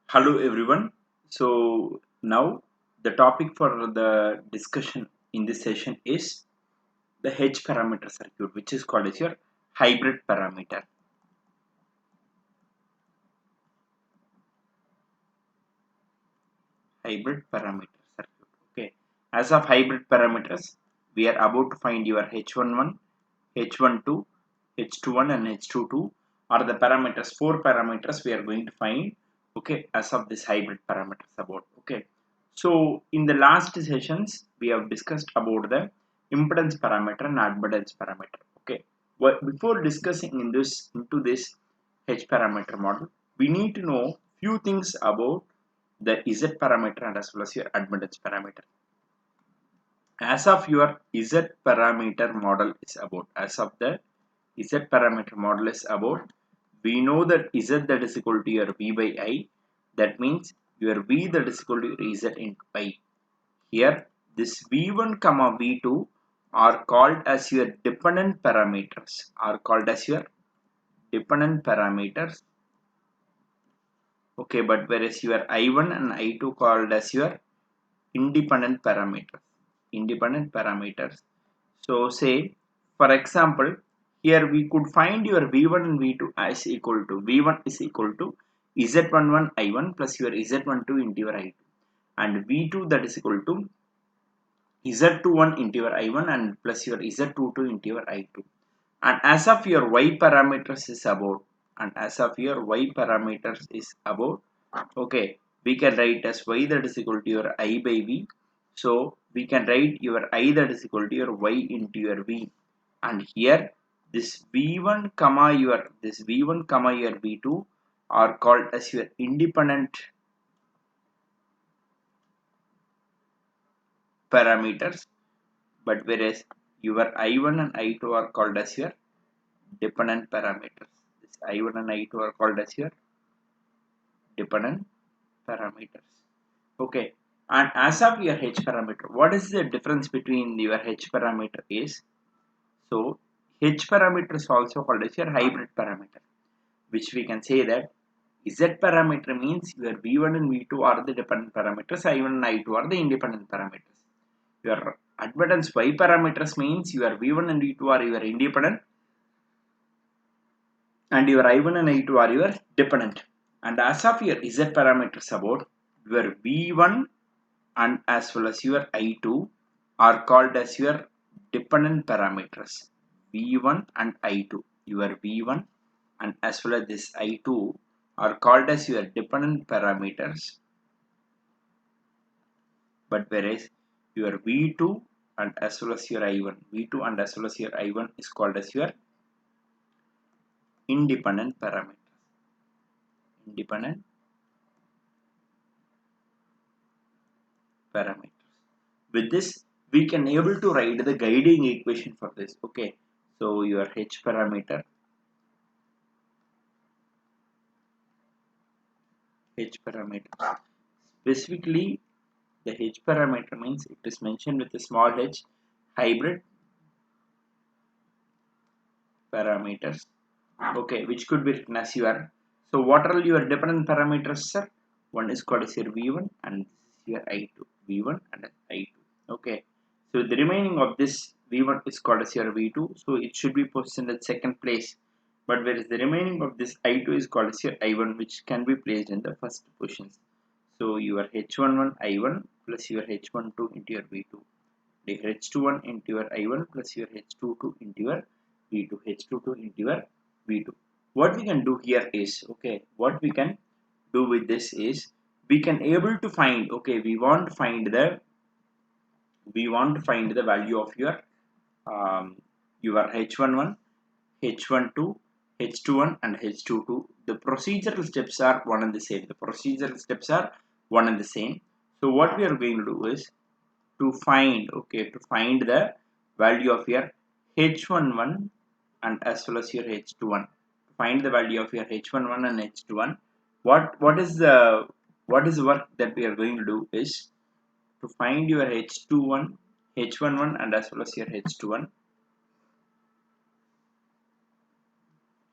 Hello everyone. So now the topic for the discussion in this session is the H parameter circuit, which is called as your hybrid parameter. Hybrid parameter circuit. Okay. As of hybrid parameters, we are about to find your H11, H12, H21 and H22 are the parameters, four parameters we are going to find, okay, as of this hybrid parameters about, okay. So in the last sessions, we have discussed about the impedance parameter and admittance parameter, okay. But before discussing into this H parameter model, we need to know few things about the Z parameter and as well as your admittance parameter. As of your Z parameter model is about, as of the Z parameter model is about, we know that Z that is equal to your V by I. That means your V that is equal to your Z into I. Here, this V1 comma V2 are called as your dependent parameters. Are called as your dependent parameters. Okay, but whereas your I1 and I2 called as your independent parameters. Independent parameters. So say, for example, here we could find your V1 and V2 as equal to V1 is equal to Z11 I1 plus your Z12 into your I2, and V2 that is equal to Z21 into your I1 and plus your Z22 into your I2. And as of your Y parameters is about, and as of your Y parameters is about, okay, we can write as Y that is equal to your I by V. So we can write your I that is equal to your Y into your V. And here this V1 comma your V2 are called as your independent parameters, but whereas your I1 and I2 are called as your dependent parameters. This I1 and I2 are called as your dependent parameters. Okay, and as of your H parameter, what is the difference between your H parameter is? So H parameter is also called as your hybrid parameter, which we can say that Z parameter means your V1 and V2 are the dependent parameters, I1 and I2 are the independent parameters. Your admittance Y parameters means your V1 and V2 are your independent and your I1 and I2 are your dependent. And as of your Z parameters about, your V1 and as well as your I2 are called as your dependent parameters. V1 and I2. Your V1 and as well as this I2 are called as your dependent parameters, but whereas your V2 and as well as your I1, V2 and as well as your I1 is called as your independent parameters. Independent parameters. With this, we can able to write the guiding equation for this. Okay, so your H parameter, specifically the H parameter means it is mentioned with a small h, hybrid parameters. Okay, which could be written as your. So what are your dependent parameters, sir? One is called as your V1 and this is your I2. V1 and I2. Okay. So the remaining of this V1 is called as your V2. So it should be positioned at second place. But whereas the remaining of this I2 is called as your I1, which can be placed in the first positions. So your H11 I1 plus your H12 into your V2. The H21 into your I1 plus your H22 into your V2. H22 into your V2. What we can do here is, okay, what we can do with this is we can able to find, okay, we want to find the value of your H11, H12, H21 and H22. The procedural steps are one and the same. The procedural steps are one and the same. So what we are going to do is to find, okay, to find the value of your H11 and as well as your H21. To find the value of your H11 and H21, what is the work that we are going to do is to find your H21, H11 and as well as your H21,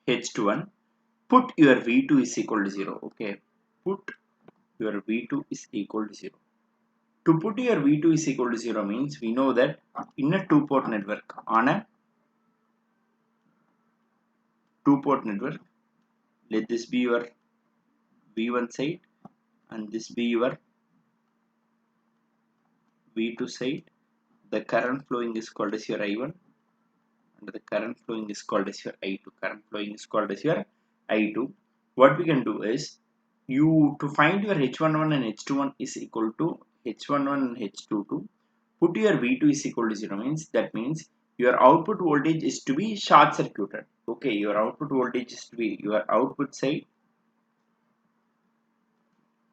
H21, put your V2 is equal to 0. Okay, put your V2 is equal to 0. To put your V2 is equal to 0 means we know that in a two-port network, on a two-port network, let this be your V1 side and this be your V2 side. The current flowing is called as your I1 and the current flowing is called as your I2. Current flowing is called as your I2. What we can do is you to find your H11 and H21 is equal to H11 and H22. Put your V2 is equal to 0 means that means your output voltage is to be short circuited. Okay, your output voltage is to be your output side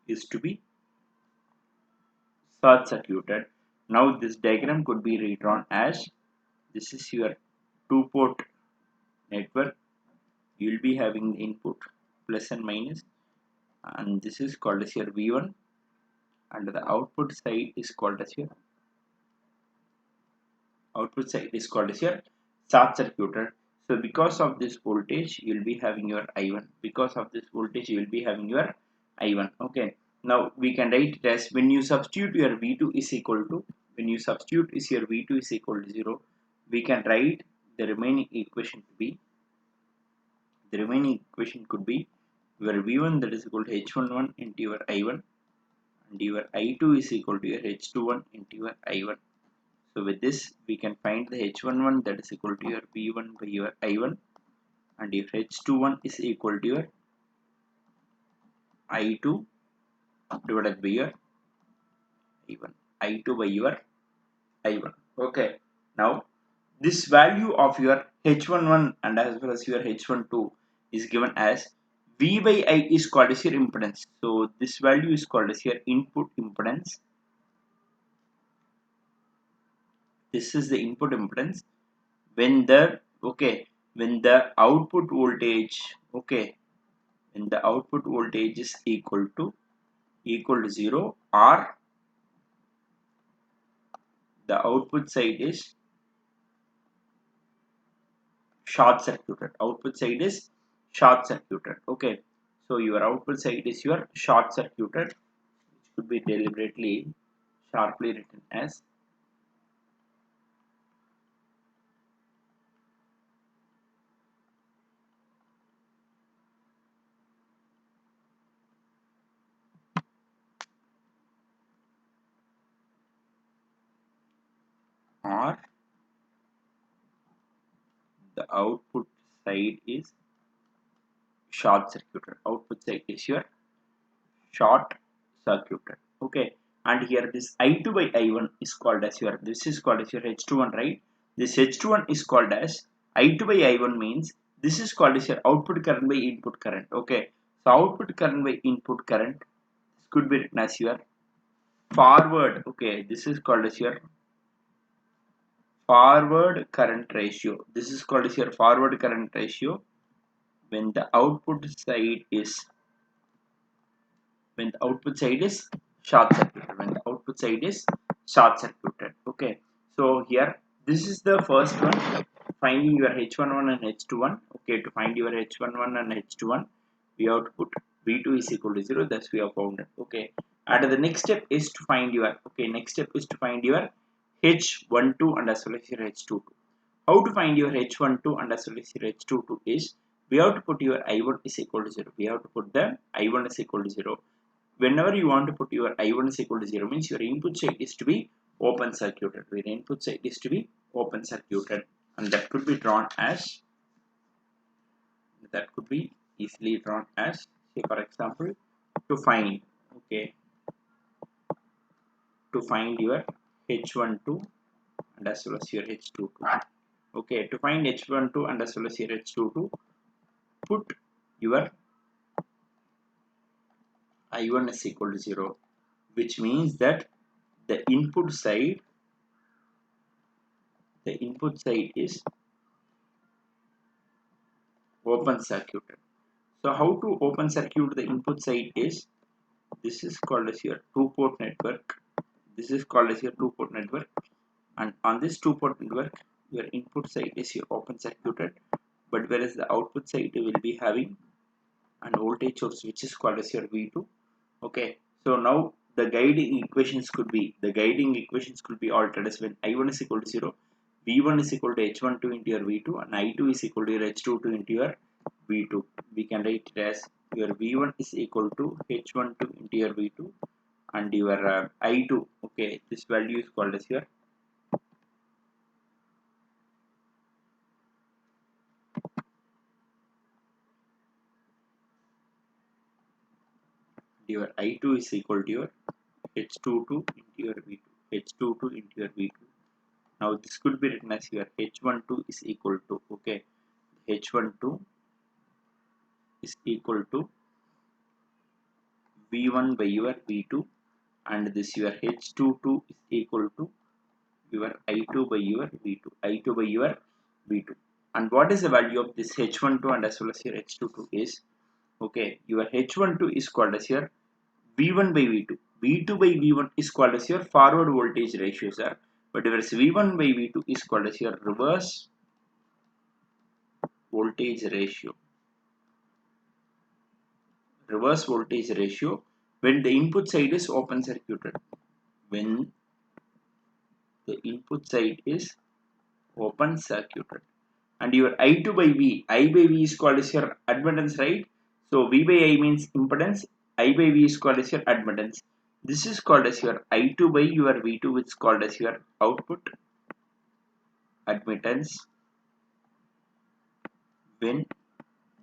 is to be short circuited. Now this diagram could be redrawn as this is your two port network. You will be having the input plus and minus and this is called as your V1 and the output side is called as your short circuited. So because of this voltage you will be having your I1. Because of this voltage you will be having your I1. Okay, now we can write it as when you substitute your V2 is equal to your V2 is equal to 0, we can write the remaining equation to be your V1 that is equal to H11 into your I1 and your I2 is equal to your H21 into your I1. So with this we can find the H11 that is equal to your V1 by your I1 and your H21 is equal to your I2 divided by your I1. I2 by your I1. Okay. Now this value of your H11 and as well as your H12 is given as V by I is called as your impedance. So this value is called as your input impedance. This is the input impedance when the output voltage is equal to 0 or the output side is short circuited. Okay, so your output side is your short circuited, which could be deliberately sharply written as or the output side is short circuited. Output side is your short circuited. Okay, and here this I2 by I1 is called as your H21, right? This H21 is called as I2 by I1 means this is called as your output current by input current. Okay, so output current by input current, this could be written as your forward. Okay, this is called as your forward current ratio. This is called as your forward current ratio when the output side is short circuited. Okay, so here this is the first one, finding your H11 and H21. Okay, to find your H11 and H21 we have to put V2 is equal to 0. Thus we have found it. Okay, and the next step is to find your H12 and as well as your H22. How to find your H12 and as well as your H22 is we have to put your I1 is equal to 0. We have to put the I1 is equal to 0. Whenever you want to put your I1 is equal to 0 means your input side is to be open circuited. And that could be easily drawn as, say for example, to find your H12 and as well as your H22. Okay, to find H12 and as well as your H22, put your I1 is equal to 0, which means that the input side is open circuited. So how to open circuit the input side is, this is called as your two-port network. And on this two-port network your input side is your open circuited, but whereas the output side will be having an voltage source which is called as your V2. Okay, So now the guiding equations could be altered as when I1 is equal to 0, V1 is equal to H12 into your V2, and I2 is equal to your H22 into your V2. We can write it as your V1 is equal to H12 into your V2, and your I2, okay, this value is called as your I2 is equal to your H22 into your V2, H22 into your V2. Now this could be written as your H12 is equal to, okay, H12 is equal to V1 by your V2, and this your H22 is equal to your I2 by your V2, I2 by your V2. And what is the value of this H12 and as well as your H22 is, okay, your H12 is called as your V1 by V2. V2 by V1 is called as your forward voltage ratio, sir. But whereas V1 by V2 is called as your reverse voltage ratio. Reverse voltage ratio when the input side is open circuited. When the input side is open circuited. And your I2 by V, I by V is called as your admittance, right? So V by I means impedance, I by V is called as your admittance. This is called as your I2 by your V2, which is called as your output admittance when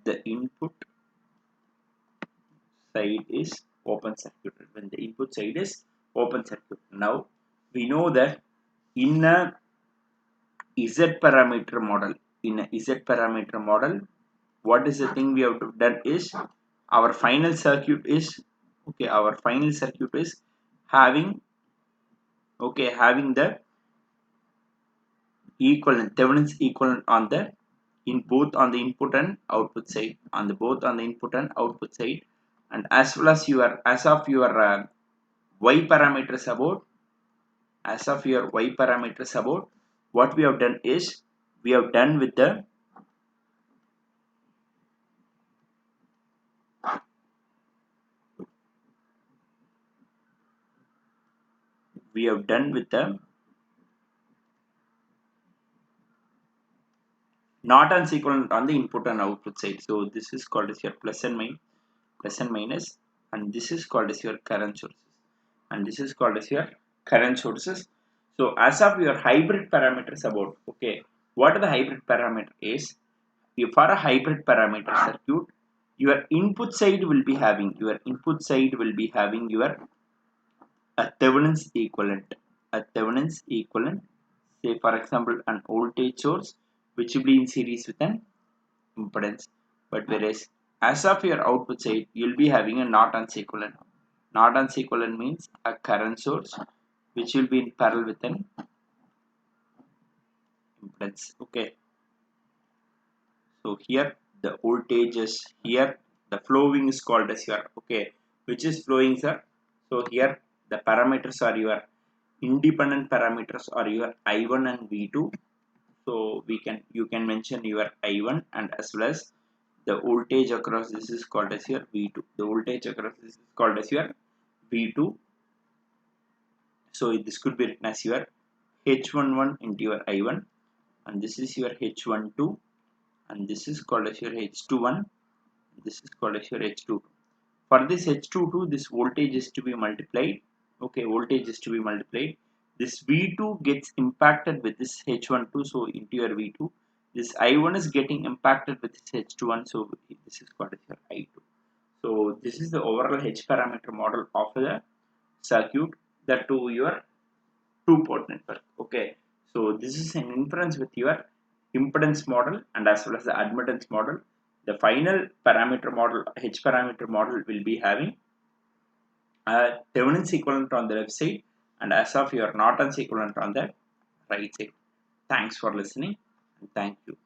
the input side is open circuited. When the input side is open circuit. Now we know that in a Z parameter model, what is the thing we have done is our final circuit is, okay, our final circuit is having, okay, having the equivalent, Thevenin's equivalent on the in both on the input and output side, on the both on the input and output side. And as well as your y parameters about, what we have done is we have done with the Norton's equivalent on the input and output side. So this is called as your plus and minus, and this is called as your current sources, and this is called as your current sources. So as of your hybrid parameters about, okay, what are the hybrid parameter is, if for a hybrid parameter circuit, your input side will be having your a Thevenin's equivalent, say for example an voltage source which will be in series with an impedance. But whereas as of your output side, you'll be having a Norton's equivalent. Norton's equivalent means a current source which will be in parallel with an impedance. Okay. So here the voltage is here, the flowing is called as your, okay, which is flowing, sir. So here the parameters are your independent parameters are your I1 and V2. So you can mention your I1, and as well as the voltage across this is called as your V2. The voltage across this is called as your V2. So this could be written as your H11 into your I1, and this is your H12, and this is called as your H21. This is called as your H22. For this H22, this voltage is to be multiplied. Okay, voltage is to be multiplied. This V2 gets impacted with this H12, so into your V2. This I1 is getting impacted with this H21, so this is called as your I2. So this is the overall H parameter model of the circuit, that to your two-port network. Okay, so this is an inference with your impedance model and as well as the admittance model. The final parameter model, H parameter model, will be having a Thevenin's equivalent on the left side and as of your Norton's equivalent on the right side. Thanks for listening and thank you.